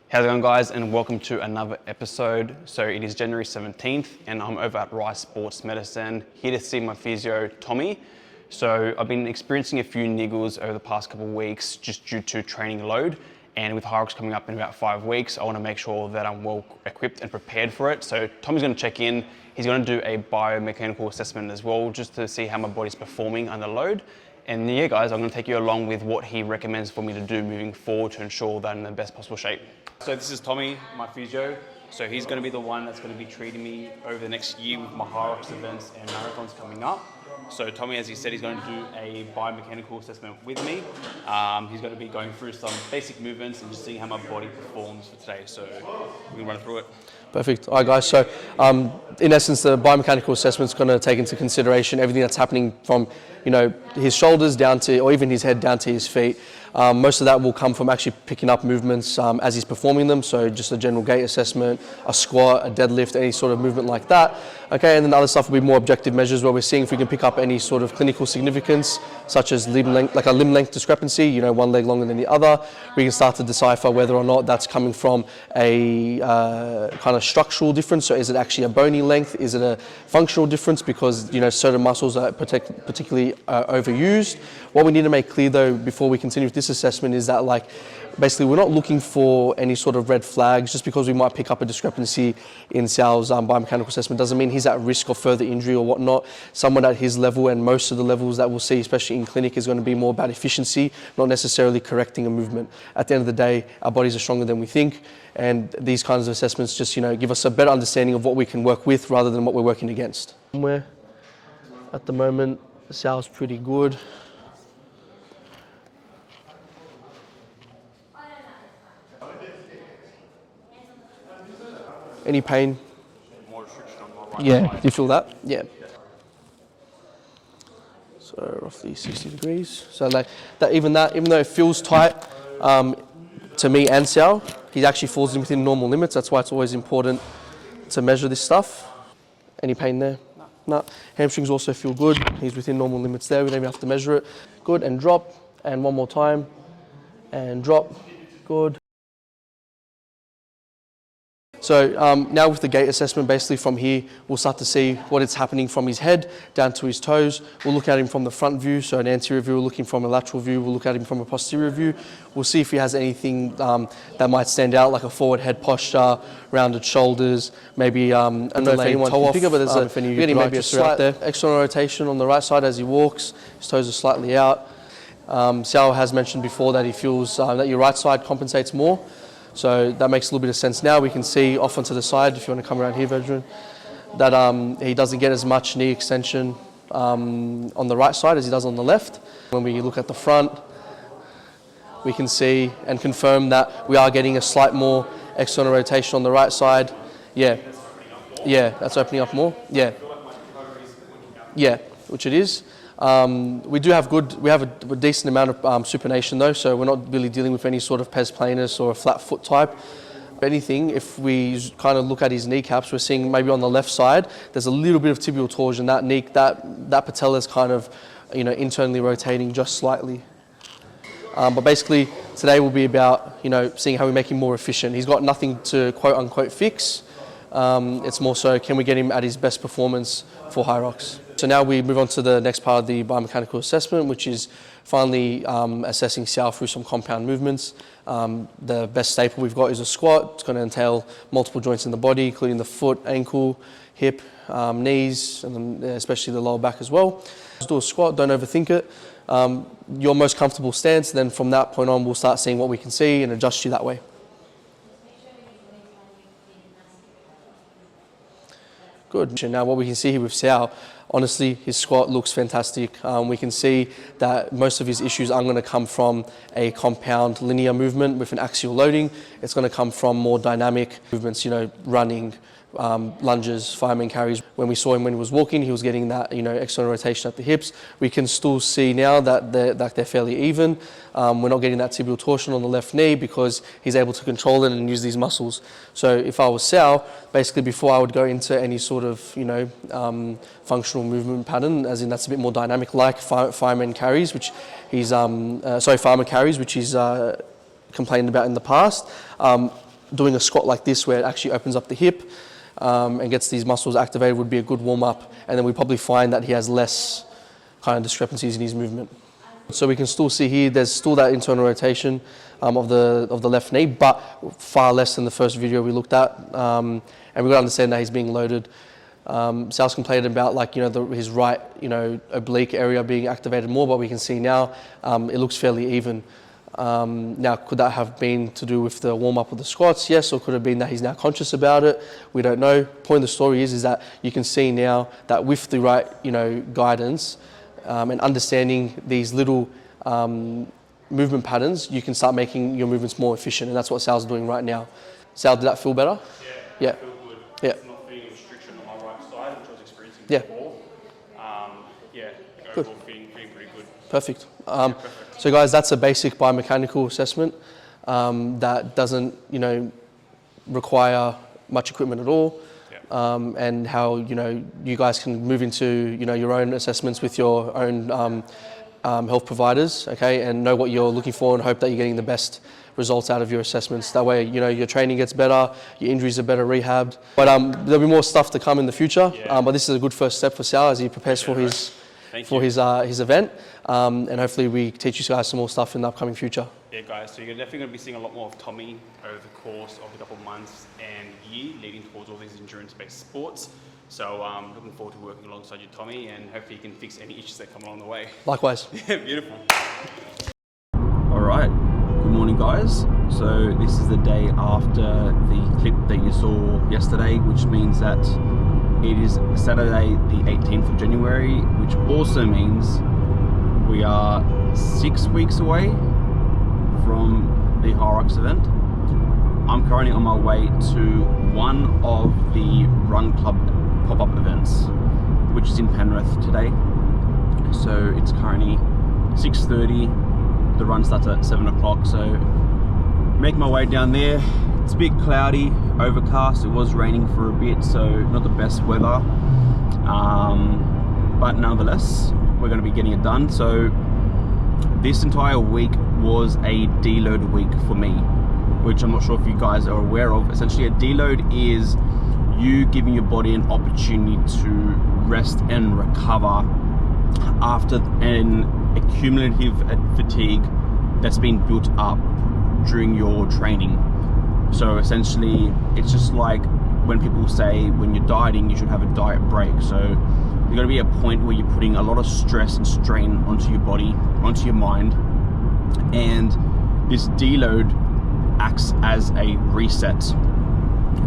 How's it going, guys, and welcome to another episode. So it is January 17th and I'm over at Rice Sports Medicine here to see my physio Tommy. So I've been experiencing a few niggles over the past couple of weeks just due to training load, and with Hyrox coming up in about 5 weeks, I want to make sure that I'm well equipped and prepared for it. So Tommy's going to check in. He's going to do a biomechanical assessment as well, just to see how my body's performing under load. And yeah, guys, I'm going to take you along with what he recommends for me to do moving forward to ensure that I'm in the best possible shape. So this is Tommy, my physio. So he's going to be the one that's going to be treating me over the next year with my Hyrox events and marathons coming up. So Tommy, as he said, he's going to do a biomechanical assessment with me. He's going to be going through some basic movements and just seeing how my body performs for today. So we're going to run through it. Perfect. All right, guys. So in essence, the biomechanical assessment is going to take into consideration everything that's happening from, his shoulders down to, or even his head down to his feet. Most of that will come from actually picking up movements as he's performing them. So just a general gait assessment, a squat, a deadlift, any sort of movement like that. Okay, and then the other stuff will be more objective measures where we're seeing if we can pick up any sort of clinical significance, such as limb length, like a limb length discrepancy, one leg longer than the other. We can start to decipher whether or not that's coming from a kind of structural difference. So is it actually a bony length? Is it a functional difference because, certain muscles are particularly overused? What we need to make clear though, before we continue with this assessment, is that basically we're not looking for any sort of red flags. Just because we might pick up a discrepancy in Sal's biomechanical assessment doesn't mean he's at risk of further injury or whatnot. Someone at his level, and most of the levels that we'll see, especially in clinic, is going to be more about efficiency, not necessarily correcting a movement. At the end of the day, our bodies are stronger than we think, and these kinds of assessments just give us a better understanding of what we can work with rather than what we're working against. Somewhere at the moment, Sal's pretty good. Any pain? More restriction on my right Yeah, side. do you feel that? Yeah. So roughly 60 degrees. So even though it feels tight to me and Sal, he actually falls within normal limits. That's why it's always important to measure this stuff. Any pain there? No. Hamstrings also feel good. He's within normal limits there. We don't even have to measure it. Good, and drop. And one more time. And drop. Good. So now with the gait assessment, basically from here, we'll start to see what is happening from his head down to his toes. We'll look at him from the front view, so an anterior view, we're looking from a lateral view, we'll look at him from a posterior view. We'll see if he has anything that might stand out, like a forward head posture, rounded shoulders, maybe I don't know if anyone can pick up, but there's maybe a slight external rotation on the right side as he walks. His toes are slightly out. Sal has mentioned before that he feels that your right side compensates more. So that makes a little bit of sense now. We can see off onto the side, if you want to come around here, veteran, that he doesn't get as much knee extension on the right side as he does on the left. When we look at the front, we can see and confirm that we are getting a slight more external rotation on the right side. Yeah, that's opening up more. Yeah, which it is. We have a decent amount of supination though, so we're not really dealing with any sort of pes planus or a flat foot type. If anything, if we kind of look at his kneecaps, we're seeing maybe on the left side, there's a little bit of tibial torsion. That patella is kind of, internally rotating just slightly. But basically, today will be about, seeing how we make him more efficient. He's got nothing to quote unquote fix. It's more so, can we get him at his best performance for Hyrox? So now we move on to the next part of the biomechanical assessment, which is finally assessing Sal through some compound movements. The best staple we've got is a squat. It's going to entail multiple joints in the body, including the foot, ankle, hip, knees, and then especially the lower back as well. Just do a squat, don't overthink it. Your most comfortable stance, then from that point on, we'll start seeing what we can see and adjust you that way. Good. Now what we can see here with Sal, honestly, his squat looks fantastic. We can see that most of his issues aren't going to come from a compound linear movement with an axial loading. It's going to come from more dynamic movements, running, lunges, fireman carries. When we saw him when he was walking, he was getting that external rotation at the hips. We can still see now that they're fairly even. We're not getting that tibial torsion on the left knee because he's able to control it and use these muscles. So if I was Sal, basically before I would go into any sort of functional movement pattern, as in that's a bit more dynamic, like fireman carries, which he's farmer carries, which he's complained about in the past. doing a squat like this where it actually opens up the hip and gets these muscles activated would be a good warm-up. And then we probably find that he has less kind of discrepancies in his movement. So we can still see here, there's still that internal rotation of the left knee, but far less than the first video we looked at. And we've got to understand that he's being loaded. Sal's complained about his right, oblique area being activated more, but we can see now it looks fairly even. Now, could that have been to do with the warm-up of the squats? Yes, or could it have been that he's now conscious about it? We don't know. Point of the story is that you can see now that with the right, guidance and understanding these little movement patterns, you can start making your movements more efficient, and that's what Sal's doing right now. Sal, did that feel better? Yeah. Yeah. I feel good. Yeah. It's not feeling a restriction on my right side, which I was experiencing Yeah. before. Good. Overall feeling pretty good. Perfect. So guys, that's a basic biomechanical assessment that doesn't, require much equipment at all. Yeah. And how, you guys can move into, your own assessments with your own health providers, okay, and know what you're looking for and hope that you're getting the best results out of your assessments. That way, your training gets better, your injuries are better rehabbed. But there'll be more stuff to come in the future. Yeah. But this is a good first step for Sal as he prepares for his event, and hopefully we teach you guys some more stuff in the upcoming future. Yeah, guys, so you're definitely going to be seeing a lot more of Tommy over the course of a couple of months and year leading towards all these endurance-based sports. So looking forward to working alongside you, Tommy, and hopefully you can fix any issues that come along the way. Likewise. Yeah, beautiful. All right, good morning, guys. So this is the day after the clip that you saw yesterday, which means that it is Saturday, the 18th of January, which also means we are 6 weeks away from the Hyrox event. I'm currently on my way to one of the Run Club pop-up events, which is in Penrith today. So it's currently 6:30. The run starts at 7 o'clock. So make my way down there. It's a bit cloudy, overcast. It was raining for a bit, so not the best weather. But nonetheless, we're going to be getting it done. So this entire week was a deload week for me, which I'm not sure if you guys are aware of. Essentially, a deload is you giving your body an opportunity to rest and recover after an accumulative fatigue that's been built up during your training. So essentially, it's just like when people say when you're dieting, you should have a diet break. So there's got to be a point where you're putting a lot of stress and strain onto your body, onto your mind, and this deload acts as a reset.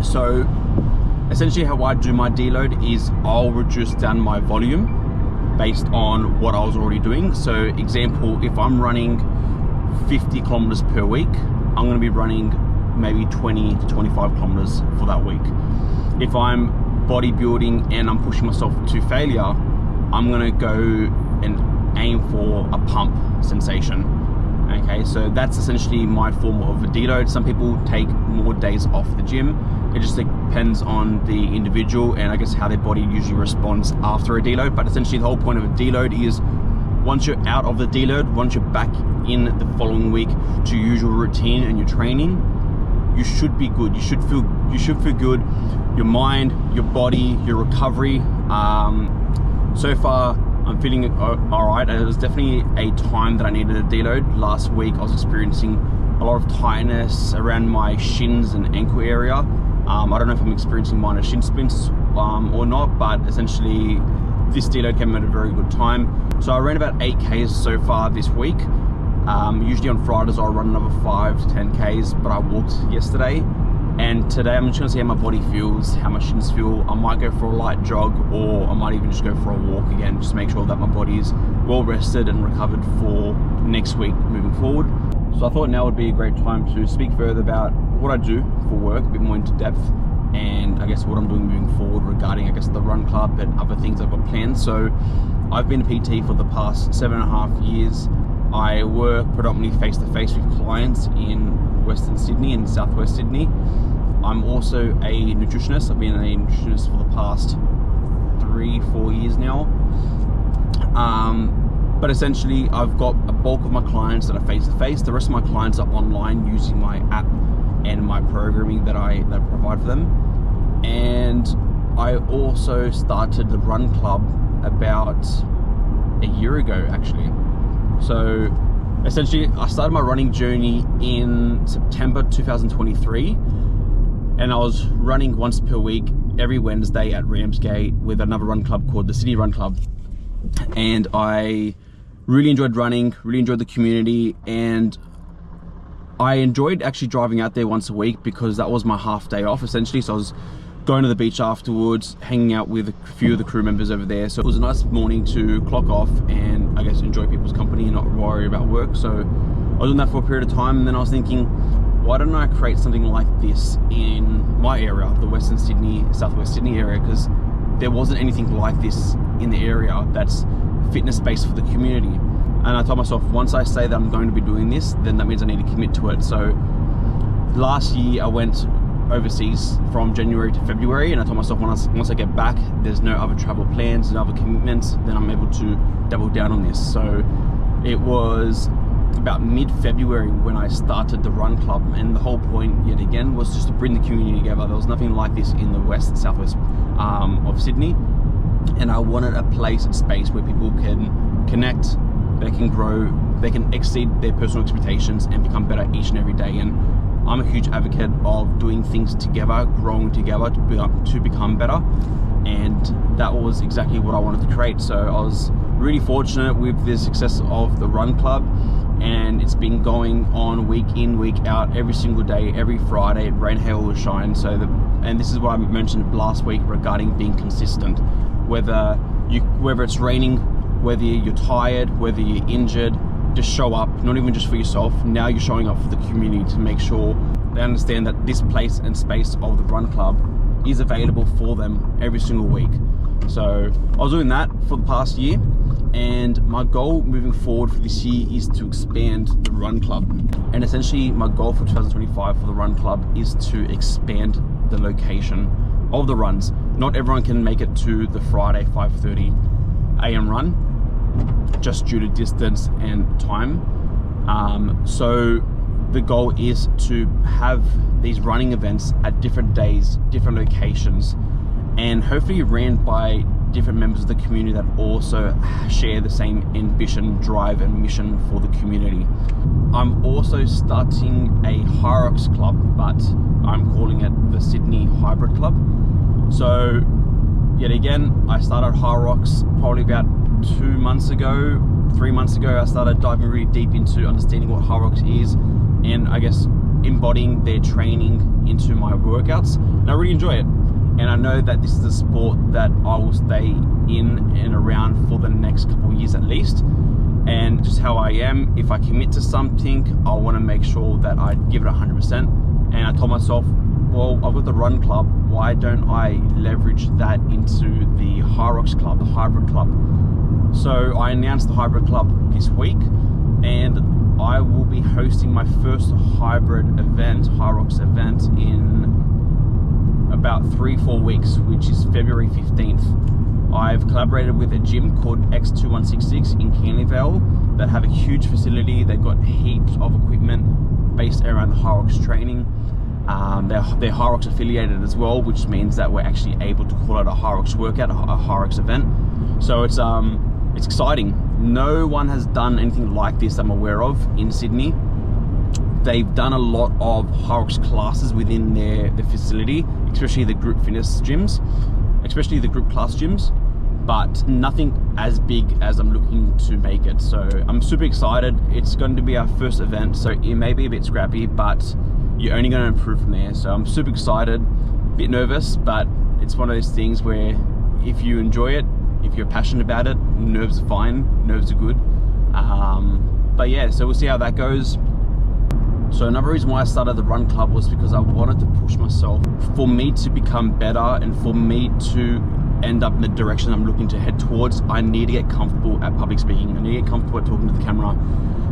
So essentially how I do my deload is I'll reduce down my volume based on what I was already doing. So example, if I'm running 50 kilometers per week, I'm going to be running maybe 20 to 25 kilometers for that week. If I'm bodybuilding and I'm pushing myself to failure, I'm going to go and aim for a pump sensation. Okay, so that's essentially my form of a deload. Some people take more days off the gym. It just depends on the individual and I guess how their body usually responds after a deload. But essentially the whole point of a deload is once you're out of the deload, once you're back in the following week to your usual routine and your training, you should be good. You should feel good. Your mind, your body, your recovery. So far, I'm feeling all right. It was definitely a time that I needed a deload. Last week, I was experiencing a lot of tightness around my shins and ankle area. I don't know if I'm experiencing minor shin splints or not, but essentially this deload came at a very good time. So I ran about 8Ks so far this week. Usually on Fridays I'll run another 5 to 10Ks, but I walked yesterday. And today I'm just gonna see how my body feels, how my shins feel. I might go for a light jog, or I might even just go for a walk again, just to make sure that my body is well rested and recovered for next week moving forward. So I thought now would be a great time to speak further about what I do for work, a bit more into depth, and I guess what I'm doing moving forward regarding, I guess, the Run Club and other things I've got planned. So I've been a PT for the past 7.5 years. I work predominantly face-to-face with clients in Western Sydney and Southwest Sydney. I'm also a nutritionist. I've been a nutritionist for the past 3-4 years now. But essentially, I've got a bulk of my clients that are face-to-face. The rest of my clients are online using my app and my programming that I provide for them. And I also started the run club about a year ago, actually. So essentially, I started my running journey in September 2023, and I was running once per week every Wednesday at Ramsgate with another run club called the Sydney Run Club. And I really enjoyed running, really enjoyed the community, and I enjoyed actually driving out there once a week because that was my half day off essentially. So I was going to the beach afterwards, hanging out with a few of the crew members over there. So it was a nice morning to clock off and I guess enjoy people's company and not worry about work. So I was doing that for a period of time, and then I was thinking, why don't I create something like this in my area, the Western Sydney, Southwest Sydney area, because there wasn't anything like this in the area that's fitness based for the community. And I told myself, once I say that I'm going to be doing this, then that means I need to commit to it. So last year I went overseas from January to February, and I told myself once I get back, there's no other travel plans, no other commitments, then I'm able to double down on this. So it was about mid-February when I started the run club, and the whole point yet again was just to bring the community together. There was nothing like this in the west and southwest of Sydney, and I wanted a place and space where people can connect, they can grow, they can exceed their personal expectations and become better each and every day. And I'm a huge advocate of doing things together, growing together to become better, and that was exactly what I wanted to create. So I was really fortunate with the success of the run club, and it's been going on week in, week out, every single day, every Friday, rain, hail, or shine. And this is what I mentioned last week regarding being consistent. Whether it's raining, whether you're tired, whether you're injured, just show up, not even just for yourself. Now you're showing up for the community to make sure they understand that this place and space of the run club is available for them every single week. So I was doing that for the past year, and my goal moving forward for this year is to expand the run club. And essentially my goal for 2025 for the run club is to expand the location of the runs. Not everyone can make it to the Friday 5:30 a.m. run, just due to distance and time. So the goal is to have these running events at different days, different locations, and hopefully ran by different members of the community that also share the same ambition, drive, and mission for the community. I'm also starting a Hyrox club, but I'm calling it the Sydney Hybrid Club. So yet again, I started Hyrox probably about 3 months ago. I started diving really deep into understanding what Hyrox is, and I guess embodying their training into my workouts, and I really enjoy it. And I know that this is a sport that I will stay in and around for the next couple of years at least. And just how I am, if I commit to something, I want to make sure that I give it 100%. And I told myself, well, I've got the run club, why don't I leverage that into the Hyrox club, the hybrid club? So I announced the hybrid club this week, and I will be hosting my first hybrid event, Hyrox event, in about 3-4 weeks, which is February 15th. I've collaborated with a gym called X2166 in Canleyvale that have a huge facility. They've got heaps of equipment based around the Hyrox training. They're Hyrox affiliated as well, which means that we're actually able to call it a Hyrox workout, a Hyrox event. So it's exciting. No one has done anything like this I'm aware of in Sydney. They've done a lot of Hyrox classes within their facility, especially the group fitness gyms, especially the group class gyms, but nothing as big as I'm looking to make it. So I'm super excited. It's going to be our first event, so it may be a bit scrappy, but you're only going to improve from there. So I'm super excited, a bit nervous, but it's one of those things where if you enjoy it, if you're passionate about it, nerves are fine, nerves are good. But yeah, so we'll see how that goes. So another reason why I started the run club was because I wanted to push myself, for me to become better and for me to end up in the direction I'm looking to head towards. I need to get comfortable at public speaking. I need to get comfortable at talking to the camera.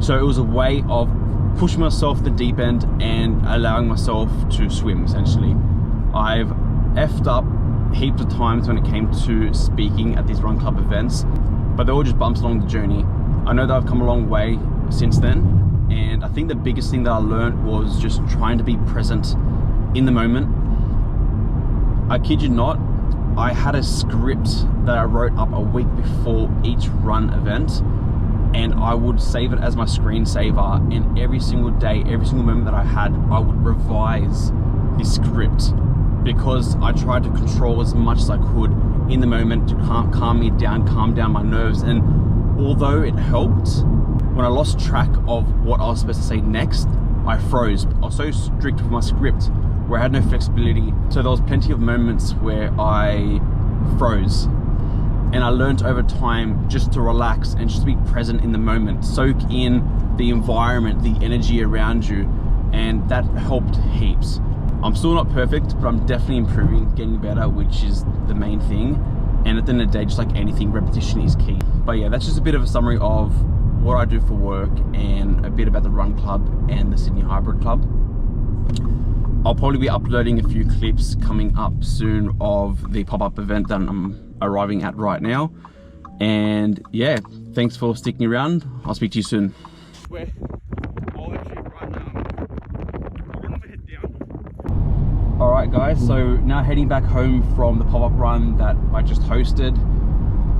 So it was a way of pushing myself the deep end and allowing myself to swim, essentially. I've effed up heaps of times when it came to speaking at these run club events, but they're all just bumps along the journey. I know that I've come a long way since then, And I think the biggest thing that I learned was just trying to be present in the moment. I kid you not, I had a script that I wrote up a week before each run event, and I would save it as my screensaver, and every single day, every single moment that I had, I would revise this script, because I tried to control as much as I could in the moment to calm me down, calm down my nerves. And although it helped, when I lost track of what I was supposed to say next, I froze. I was so strict with my script where I had no flexibility. So there was plenty of moments where I froze. And I learned over time just to relax and just be present in the moment, soak in the environment, the energy around you, and that helped heaps. I'm still not perfect, but I'm definitely improving, getting better, which is the main thing. And at the end of the day, just like anything, repetition is key. But yeah, that's just a bit of a summary of what I do for work and a bit about the Run Club and the Sydney Hybrid Club. I'll probably be uploading a few clips coming up soon of the pop-up event that I'm arriving at right now. And yeah, thanks for sticking around. I'll speak to you soon. Alright guys, so now heading back home from the pop-up run that I just hosted.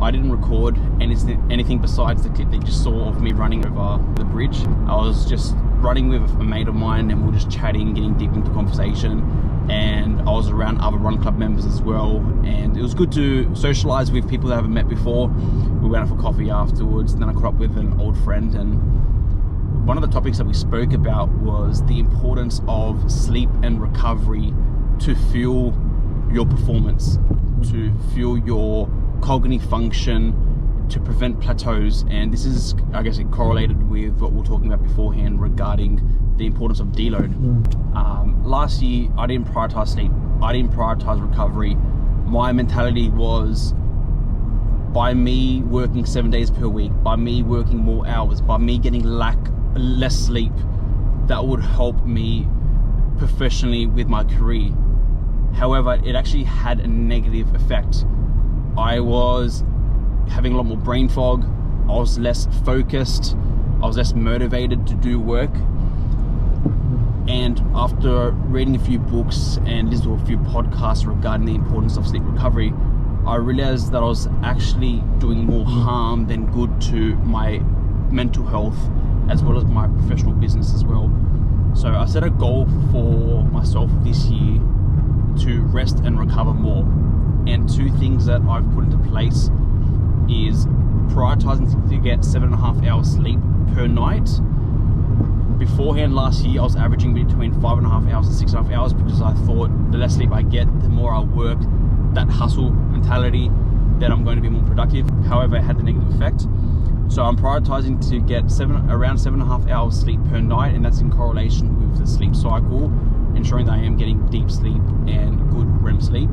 I didn't record anything besides the clip that you just saw of me running over the bridge. I was just running with a mate of mine, and we were just chatting, getting deep into conversation, and I was around other Run Club members as well, and it was good to socialize with people that I haven't met before. We went out for coffee afterwards, and then I caught up with an old friend, and one of the topics that we spoke about was the importance of sleep and recovery to fuel your performance, to fuel your cognitive function, to prevent plateaus. And this is, I guess, it correlated with what we were talking about beforehand regarding the importance of deload. Last year, I didn't prioritize sleep. I didn't prioritize recovery. My mentality was, by me working 7 days per week, by me working more hours, by me getting less sleep, that would help me professionally with my career. However, it actually had a negative effect. I was having a lot more brain fog. I was less focused. I was less motivated to do work. And after reading a few books and listening to a few podcasts regarding the importance of sleep recovery, I realized that I was actually doing more harm than good to my mental health, as well as my professional business as well. So I set a goal for myself this year to rest and recover more. And two things that I've put into place is prioritizing to get 7.5 hours sleep per night. Beforehand, last year, I was averaging between 5.5 hours and 6.5 hours, because I thought the less sleep I get, the more I work, that hustle mentality, that I'm going to be more productive. However, it had the negative effect. So I'm prioritizing to get around 7.5 hours sleep per night, and that's in correlation with the sleep cycle, ensuring that I am getting deep sleep and good REM sleep.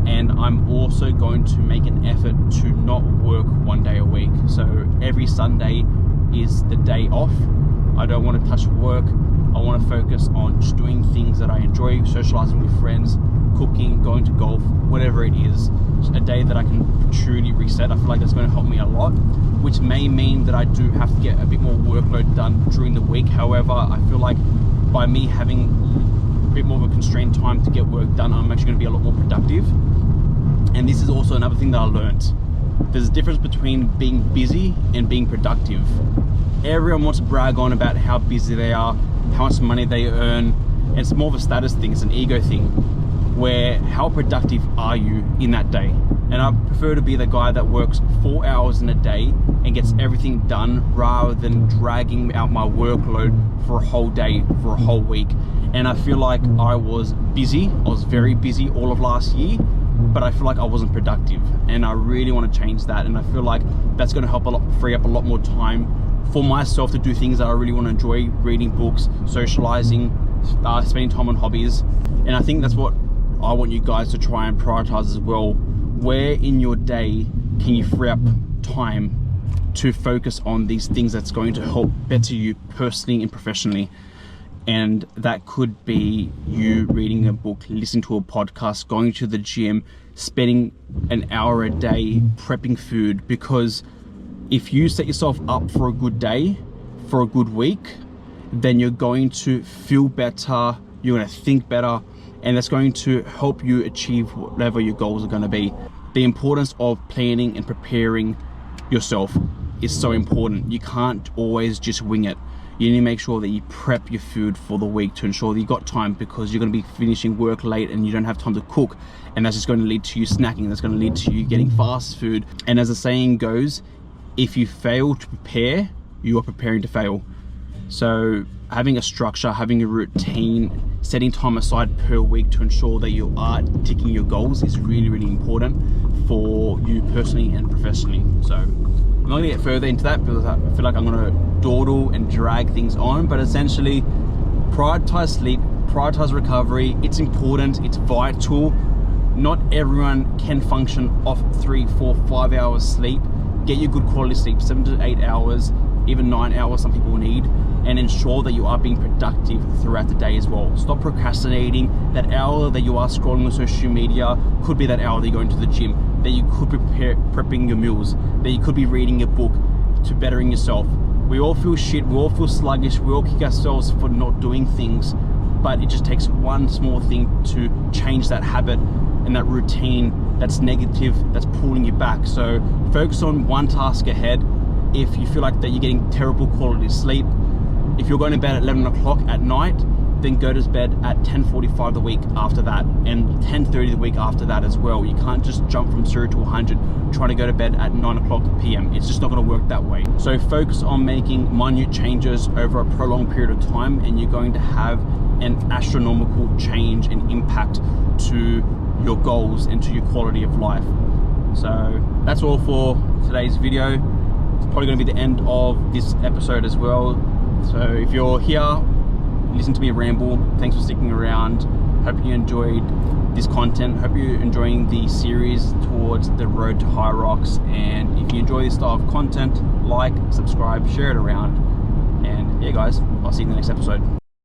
And I'm also going to make an effort to not work 1 day a week. So every Sunday is the day off. I don't want to touch work. I want to focus on just doing things that I enjoy, socializing with friends, cooking, going to golf, whatever it is. Just a day that I can truly reset. I feel like that's going to help me a lot, which may mean that I do have to get a bit more workload done during the week. However, I feel like by me having a bit more of a constrained time to get work done, I'm actually going to be a lot more productive. And this is also another thing that I learned. There's a difference between being busy and being productive. Everyone wants to brag on about how busy they are, how much money they earn. And it's more of a status thing, it's an ego thing, where how productive are you in that day? And I prefer to be the guy that works 4 hours in a day and gets everything done, rather than dragging out my workload for a whole day, for a whole week. And I feel like I was busy, I was very busy all of last year, but I feel like I wasn't productive, and I really want to change that. And I feel like that's going to help free up a lot more time for myself to do things that I really want to enjoy, reading books, socializing, spending time on hobbies. And I think that's what I want you guys to try and prioritize as well. Where in your day can you free up time to focus on these things that's going to help better you personally and professionally? And that could be you reading a book, listening to a podcast, going to the gym, spending an hour a day prepping food. Because if you set yourself up for a good day, for a good week, then you're going to feel better, you're going to think better, and that's going to help you achieve whatever your goals are going to be. The importance of planning and preparing yourself is so important. You can't always just wing it. You need to make sure that you prep your food for the week to ensure that you got time, because you're going to be finishing work late and you don't have time to cook, and that's just going to lead to you snacking. That's going to lead to you getting fast food. And as the saying goes, if you fail to prepare, you are preparing to fail. So having a structure, having a routine, setting time aside per week to ensure that you are ticking your goals is really, really important for you personally and professionally. So I'm not gonna get further into that because I feel like I'm gonna dawdle and drag things on, but essentially prioritize sleep, prioritize recovery. It's important, it's vital. Not everyone can function off 3, 4, 5 hours sleep. Get your good quality sleep, 7 to 8 hours, even 9 hours some people need, and ensure that you are being productive throughout the day as well. Stop procrastinating. That hour that you are scrolling on social media could be that hour that you're going to the gym, that you could be prepping your meals, that you could be reading a book to bettering yourself. We all feel shit, we all feel sluggish, we all kick ourselves for not doing things, but it just takes one small thing to change that habit and that routine that's negative, that's pulling you back. So focus on one task ahead. If you feel like that you're getting terrible quality sleep, if you're going to bed at 11 o'clock at night, then go to bed at 10:45 the week after that, and 10:30 the week after that as well. You can't just jump from 0 to 100 trying to go to bed at 9 o'clock p.m. It's just not going to work that way. So focus on making minute changes over a prolonged period of time, and you're going to have an astronomical change and impact to your goals and to your quality of life. So that's all for today's video. It's probably going to be the end of this episode as well. So if you're here, listen to me ramble. Thanks for sticking around. Hope you enjoyed this content. Hope you're enjoying the series towards the road to Hyrox. And if you enjoy this style of content, like, subscribe, share it around. And yeah, guys, I'll see you in the next episode.